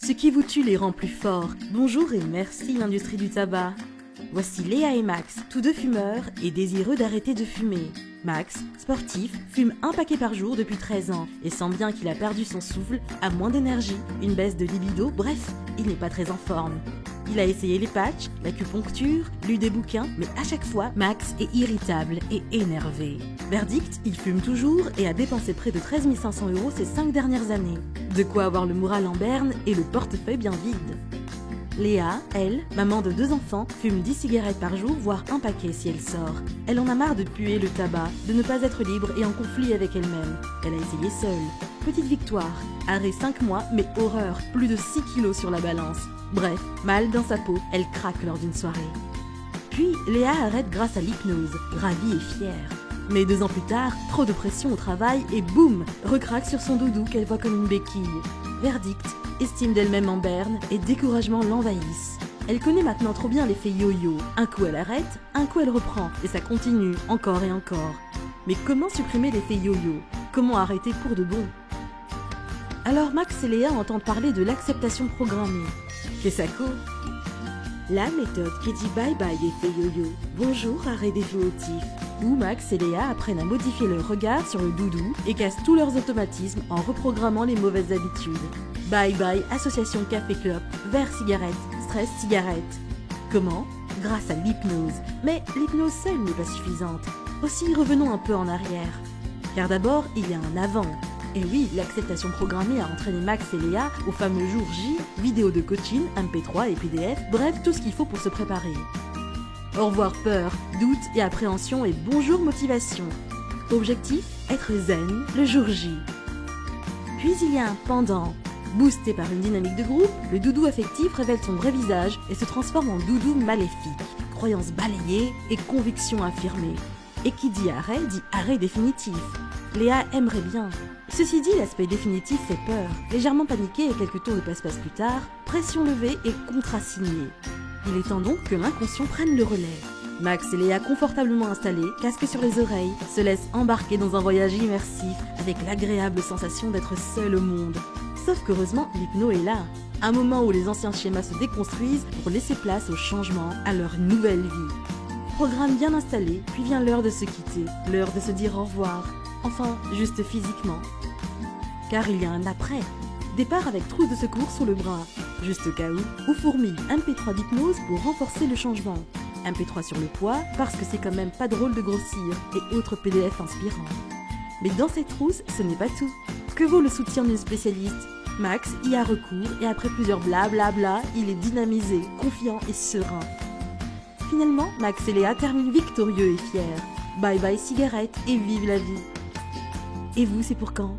Ce qui vous tue les rend plus forts. Bonjour et merci l'industrie du tabac. Voici Léa et Max, tous deux fumeurs et désireux d'arrêter de fumer. Max, sportif, fume un paquet par jour depuis 13 ans et sent bien qu'il a perdu son souffle, a moins d'énergie, une baisse de libido, bref, il n'est pas très en forme. Il a essayé les patchs, l'acupuncture, lu des bouquins, mais à chaque fois, Max est irritable et énervé. Verdict, il fume toujours et a dépensé près de 13 500 € ces 5 dernières années. De quoi avoir le moral en berne et le portefeuille bien vide. Léa, elle, maman de 2 enfants, fume 10 cigarettes par jour, voire un paquet si elle sort. Elle en a marre de puer le tabac, de ne pas être libre et en conflit avec elle-même. Elle a essayé seule. Petite victoire. Arrêt 5 mois, mais horreur, plus de 6 kilos sur la balance. Bref, mal dans sa peau, elle craque lors d'une soirée. Puis, Léa arrête grâce à l'hypnose, ravie et fière. Mais 2 ans plus tard, trop de pression au travail et boum, recraque sur son doudou qu'elle voit comme une béquille. Verdict, estime d'elle-même en berne et découragement l'envahissent. Elle connaît maintenant trop bien l'effet yo-yo. Un coup elle arrête, un coup elle reprend, et ça continue encore et encore. Mais comment supprimer l'effet yo-yo? Comment arrêter pour de bon? Alors Max et Léa entendent parler de l'acceptation programmée. Qu'est-ce que ça coûte? La méthode qui dit bye-bye effet yo-yo, bonjour arrêt définitif, où Max et Léa apprennent à modifier leur regard sur le doudou et cassent tous leurs automatismes en reprogrammant les mauvaises habitudes. Bye-bye association café-clope, verre cigarette, stress cigarette. Comment? Grâce à l'hypnose. Mais l'hypnose seule n'est pas suffisante. Aussi revenons un peu en arrière. Car d'abord, il y a un avant. Et oui, l'acceptation programmée a entraîné Max et Léa au fameux jour J, vidéo de coaching, MP3 et PDF, bref, tout ce qu'il faut pour se préparer. Au revoir peur, doute et appréhension et bonjour motivation. Objectif, être zen le jour J. Puis il y a un pendant. Boosté par une dynamique de groupe, le doudou affectif révèle son vrai visage et se transforme en doudou maléfique. Croyance balayée et conviction affirmée. Et qui dit arrêt définitif. Léa aimerait bien. Ceci dit, l'aspect définitif fait peur. Légèrement paniqué et quelques tours de passe-passe plus tard, pression levée et contrat signé. Il est temps donc que l'inconscient prenne le relais. Max et Léa confortablement installés, casque sur les oreilles, se laissent embarquer dans un voyage immersif avec l'agréable sensation d'être seuls au monde. Sauf qu'heureusement, l'hypno est là. Un moment où les anciens schémas se déconstruisent pour laisser place au changement, à leur nouvelle vie. Programme bien installé, puis vient l'heure de se quitter, l'heure de se dire au revoir. Enfin, juste physiquement. Car il y a un après. Départ avec trousse de secours sous le bras, juste au cas où, ou fourmi, MP3 d'hypnose pour renforcer le changement. MP3 sur le poids, parce que c'est quand même pas drôle de grossir, et autres PDF inspirants. Mais dans cette trousse, ce n'est pas tout. Que vaut le soutien d'une spécialiste? Max y a recours, et après plusieurs blablabla, il est dynamisé, confiant et serein. Finalement, Max et Léa terminent victorieux et fiers. Bye bye cigarette et vive la vie. Et vous, c'est pour quand?